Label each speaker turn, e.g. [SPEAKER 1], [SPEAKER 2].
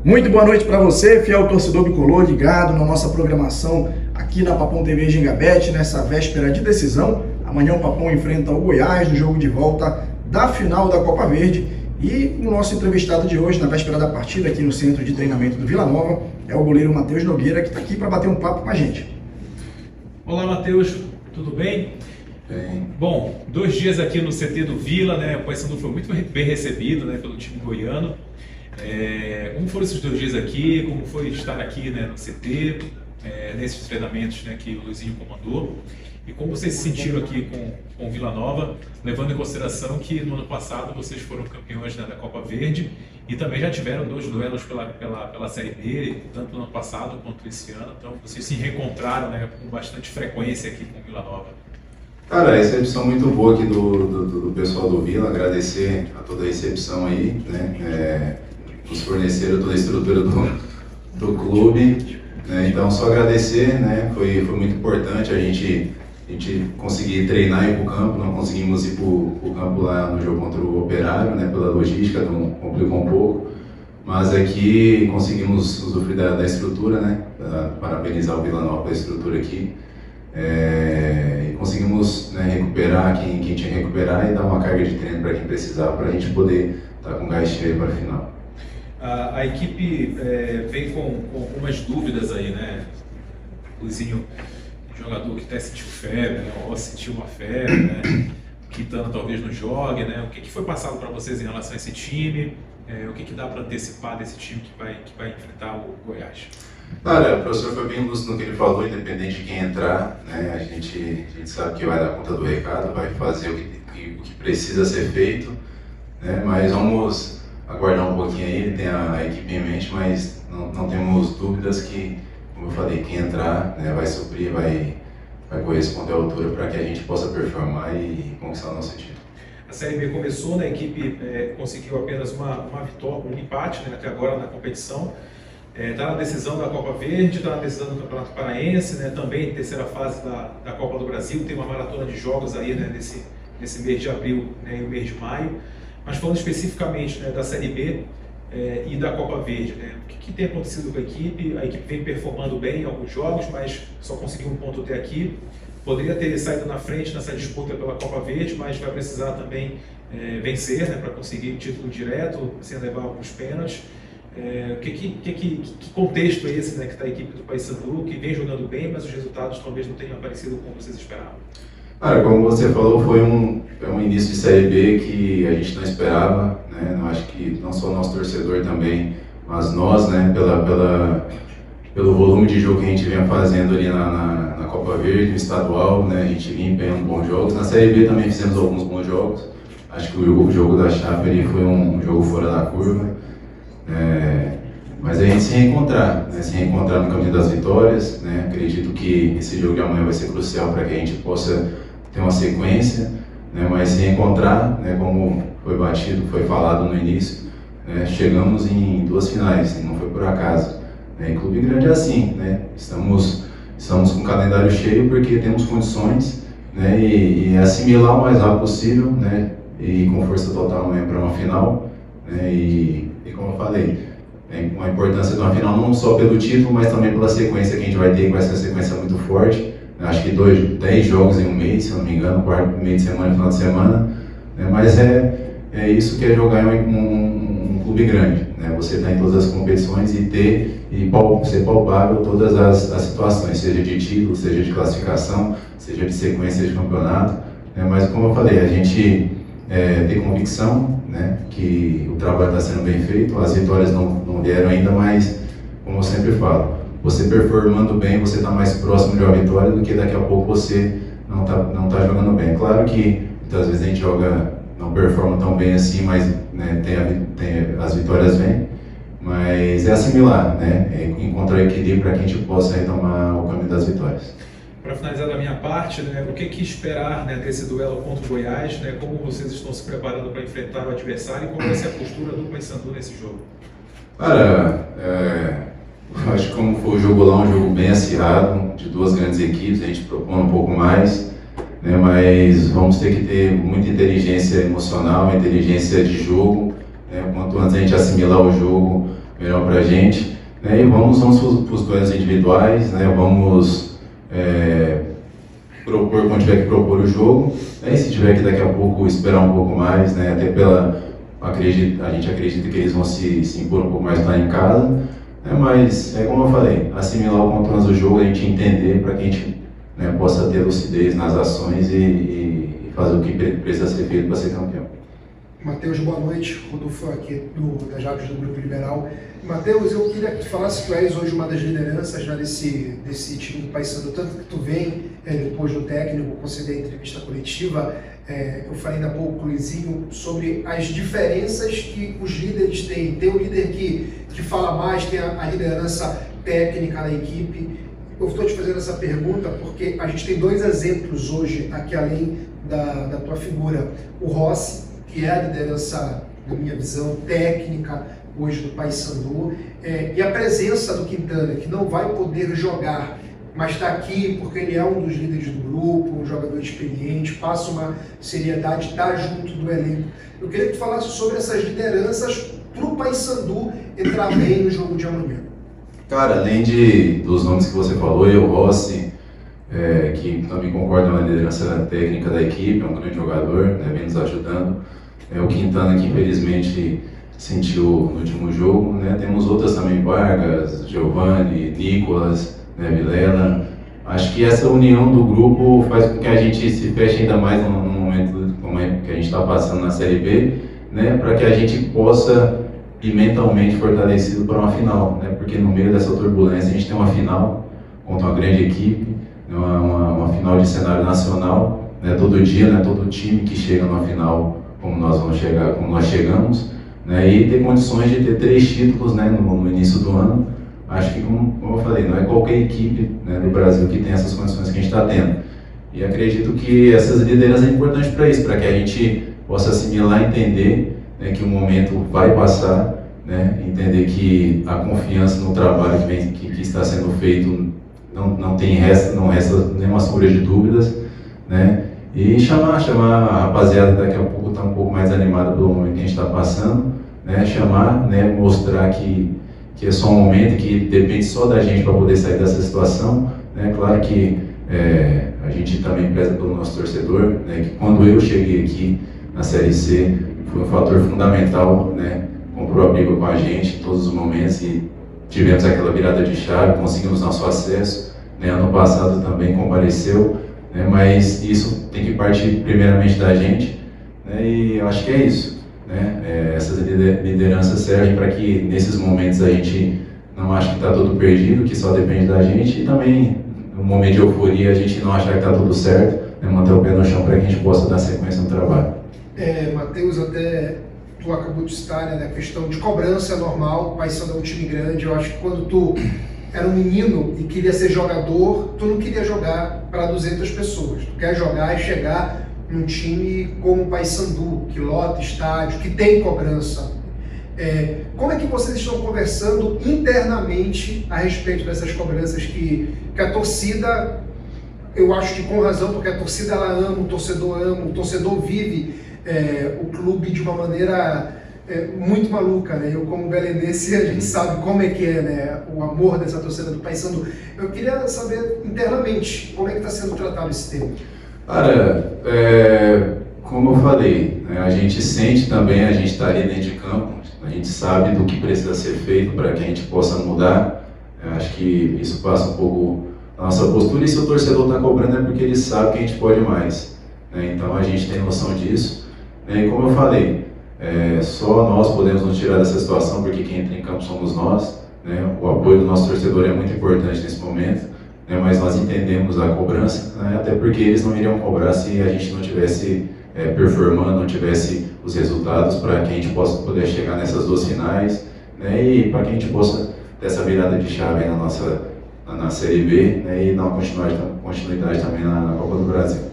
[SPEAKER 1] Muito boa noite para você, fiel torcedor bicolor, ligado na nossa programação aqui na Papão TV Gingabete, nessa véspera de decisão. Amanhã o Papão enfrenta o Goiás no jogo de volta da final da Copa Verde. E o nosso entrevistado de hoje, na véspera da partida, aqui no Centro de Treinamento do Vila Nova, é o goleiro Matheus Nogueira, que está aqui para bater um papo com a gente.
[SPEAKER 2] Olá, Matheus, tudo bem?
[SPEAKER 3] Bem.
[SPEAKER 2] Bom, 2 dias aqui no CT do Vila, né? O Paysandu foi muito bem recebido, né, pelo time goiano. Como foram esses 2 dias aqui? Como foi estar aqui, né, no CT, nesses treinamentos, né, que o Luizinho comandou? E como vocês se sentiram aqui com o Vila Nova, levando em consideração que no ano passado vocês foram campeões, né, da Copa Verde e também já tiveram 2 duelos pela Série B, tanto no ano passado quanto esse ano. Então vocês se reencontraram, né, com bastante frequência aqui com o Vila Nova.
[SPEAKER 3] Cara, a recepção muito boa aqui do pessoal do Vila, agradecer a toda a recepção aí, né, nos forneceram toda a estrutura do clube, né, então só agradecer, né, foi muito importante a gente conseguir treinar e ir para o campo, não conseguimos ir para o campo lá no jogo contra o Operário, né, pela logística, não complicou um pouco, mas aqui conseguimos usufruir da estrutura, né, parabenizar o Vila Nova pela estrutura aqui. E conseguimos, né, recuperar quem tinha que recuperar e dar uma carga de treino para quem precisava, para a gente poder estar com gás cheio para a final.
[SPEAKER 2] A equipe vem com algumas dúvidas aí, né? Luizinho, jogador que até sentiu febre, né, ou sentiu uma febre, né? Quintana talvez não jogue, né? O que foi passado para vocês em relação a esse time? O que dá para antecipar desse time que vai enfrentar o Goiás?
[SPEAKER 3] Cara, o professor foi bem lúcido no que ele falou, independente de quem entrar, né? A gente sabe que vai dar conta do recado, vai fazer o que precisa ser feito, né? Mas vamos aguardar um pouquinho aí, ele tem a equipe em mente, mas não temos dúvidas que, como eu falei, quem entrar, né, vai suprir, vai corresponder à altura para que a gente possa performar e conquistar o nosso título.
[SPEAKER 2] A Série B começou, né? A equipe conseguiu apenas uma vitória, um empate, né, até agora na competição. Está na decisão da Copa Verde, está na decisão do Campeonato Paraense, né, também terceira fase da Copa do Brasil, tem uma maratona de jogos aí, né, nesse mês de abril, né, e o mês de maio. Mas falando especificamente, né, da Série B e da Copa Verde, né, o que tem acontecido com a equipe? A equipe vem performando bem em alguns jogos, mas só conseguiu um ponto até aqui. Poderia ter saído na frente nessa disputa pela Copa Verde, mas vai precisar também vencer, né, para conseguir o título direto, sem levar alguns pênaltis. Que contexto é esse, né, que está a equipe do Paysandu, que vem jogando bem, mas os resultados talvez não tenham aparecido como vocês esperavam?
[SPEAKER 3] Cara, como você falou, foi um início de Série B que a gente não esperava, né? Eu acho que não só o nosso torcedor também, mas nós, né, pelo volume de jogo que a gente vinha fazendo ali na Copa Verde, no estadual, né, a gente vinha empenhando bons jogos. Na Série B também fizemos alguns bons jogos. Acho que o jogo da Chape ali foi um jogo fora da curva. Mas a gente se reencontrar no caminho das vitórias, né? Acredito que esse jogo de amanhã vai ser crucial para que a gente possa ter uma sequência, né? Mas se reencontrar, né, como foi batido, foi falado no início, né? Chegamos em 2 finais, não foi por acaso, né? E clube grande é assim, né? Estamos com o calendário cheio porque temos condições, né? E assimilar o mais rápido possível, né? E com força total amanhã para uma final, né? E como eu falei, uma importância de uma final não só pelo título, mas também pela sequência que a gente vai ter, com essa sequência muito forte. Acho que 10 jogos em um mês, se eu não me engano, quarto meio de semana, final de semana. Né? Mas é isso que é jogar em um clube grande. Né? Você estar em todas as competições e ser palpável todas as situações, seja de título, seja de classificação, seja de sequência de campeonato. Né? Mas como eu falei, a gente ter convicção, né, que o trabalho está sendo bem feito, as vitórias não vieram ainda, mas, como eu sempre falo, você performando bem, você está mais próximo de uma vitória do que daqui a pouco você não tá jogando bem. Claro que muitas vezes a gente não performa tão bem assim, mas, né, as vitórias vêm, mas é assimilar, né, encontrar equilíbrio para que a gente possa retomar o caminho das vitórias.
[SPEAKER 2] Para finalizar da minha parte, né, o que esperar, né, desse duelo contra o Goiás, né, como vocês estão se preparando para enfrentar o adversário e como vai ser a postura do Paysandu nesse jogo?
[SPEAKER 3] Cara, acho que como foi o jogo lá, um jogo bem acirrado, de 2 grandes equipes, a gente propõe um pouco mais, né, mas vamos ter que ter muita inteligência emocional, inteligência de jogo, né, quanto antes a gente assimilar o jogo, melhor para a gente. Né? E vamos para os duelos individuais, né? Vamos propor quando tiver que propor o jogo, né? E se tiver que daqui a pouco esperar um pouco mais, né? Até a gente acredita que eles vão se impor um pouco mais lá em casa, né? Mas como eu falei, assimilar o contorno do jogo, a gente entender para que a gente, né, possa ter lucidez nas ações e fazer o que precisa ser feito para ser campeão.
[SPEAKER 4] Matheus, boa noite. Rodolfo aqui da Jacos do Grupo Liberal. Matheus, eu queria que tu falasse que tu és hoje uma das lideranças já desse time do Paysandu, tanto que tu vem depois do técnico conceder a entrevista coletiva. Eu falei ainda há pouco com o Luizinho sobre as diferenças que os líderes têm. Tem o líder que fala mais, tem a liderança técnica da equipe. Eu estou te fazendo essa pergunta porque a gente tem dois exemplos hoje aqui além da tua figura. O Rossi, que é a liderança, na minha visão, técnica hoje do Paysandu, e a presença do Quintana, que não vai poder jogar, mas está aqui porque ele é um dos líderes do grupo, um jogador experiente, passa uma seriedade, está junto do elenco. Eu queria que tu falasse sobre essas lideranças para o Paysandu entrar bem no jogo de amanhã.
[SPEAKER 3] Cara, além dos nomes que você falou, o Rossi, que também concorda na liderança técnica da equipe, é um grande jogador, né, vem nos ajudando. O Quintana, que infelizmente sentiu no último jogo, né? Temos outras também, Vargas, Giovanni, Nicolas, né, Vilela. Acho que essa união do grupo faz com que a gente se feche ainda mais no momento como que a gente está passando na Série B, né? Para que a gente possa ir mentalmente fortalecido para uma final, né? Porque no meio dessa turbulência a gente tem uma final contra uma grande equipe, né? uma final de cenário nacional, né? Todo dia, né? Todo time que chega numa final como nós vamos chegar, como nós chegamos, né? E ter condições de ter 3 títulos, né? no início do ano. Acho que, como eu falei, não é qualquer equipe, né, do Brasil que tem essas condições que a gente está tendo. E acredito que essas lideranças é importante para isso, para que a gente possa assimilar e entender, né, que o momento vai passar, né, entender que a confiança no trabalho que está sendo feito não resta nenhuma sombra de dúvidas, né, e chamar a rapaziada daqui a pouco está um pouco mais animada pelo momento que a gente está passando, né, chamar, né, mostrar que é só um momento e que depende só da gente para poder sair dessa situação, né? Claro que a gente também preza pelo nosso torcedor, né? Que quando eu cheguei aqui na Série C foi um fator fundamental, né? Comprou a briga com a gente em todos os momentos e tivemos aquela virada de chave, conseguimos nosso acesso, né? Ano passado também compareceu, né? Mas isso tem que partir primeiramente da gente, né? E eu acho que é isso. Né? Essas lideranças servem para que nesses momentos a gente não ache que está tudo perdido, que só depende da gente, e também no momento de euforia a gente não achar que está tudo certo, né? Manter o pé no chão para que a gente possa dar sequência no trabalho.
[SPEAKER 4] Matheus, até tu acabou de citar, né, a questão de cobrança é normal, o Paysandu é um time grande. Eu acho que quando tu era um menino e queria ser jogador, tu não queria jogar para 200 pessoas, tu quer jogar e chegar num time como o Paysandu, que lota estádio, que tem cobrança. Como é que vocês estão conversando internamente a respeito dessas cobranças que a torcida, eu acho que com razão, porque a torcida ela ama, o torcedor vive o clube de uma maneira muito maluca, né? Eu como belenense, a gente sabe como é que é, né? O amor dessa torcida do Paysandu. Eu queria saber internamente, como é que está sendo tratado esse tema?
[SPEAKER 3] Cara, como eu falei, né, a gente sente também, a gente está ali dentro de campo, a gente sabe do que precisa ser feito para que a gente possa mudar. Eu acho que isso passa um pouco a nossa postura, e se o torcedor está cobrando é porque ele sabe que a gente pode mais, né? Então a gente tem noção disso, né? E como eu falei, só nós podemos nos tirar dessa situação, porque quem entra em campo somos nós, né? O apoio do nosso torcedor é muito importante nesse momento. Mas nós entendemos a cobrança, né? Até porque eles não iriam cobrar se a gente não tivesse performando, não tivesse os resultados para que a gente possa poder chegar nessas 2 finais, né? E para que a gente possa ter essa virada de chave na Série B, né? E dar uma continuidade também na Copa do Brasil.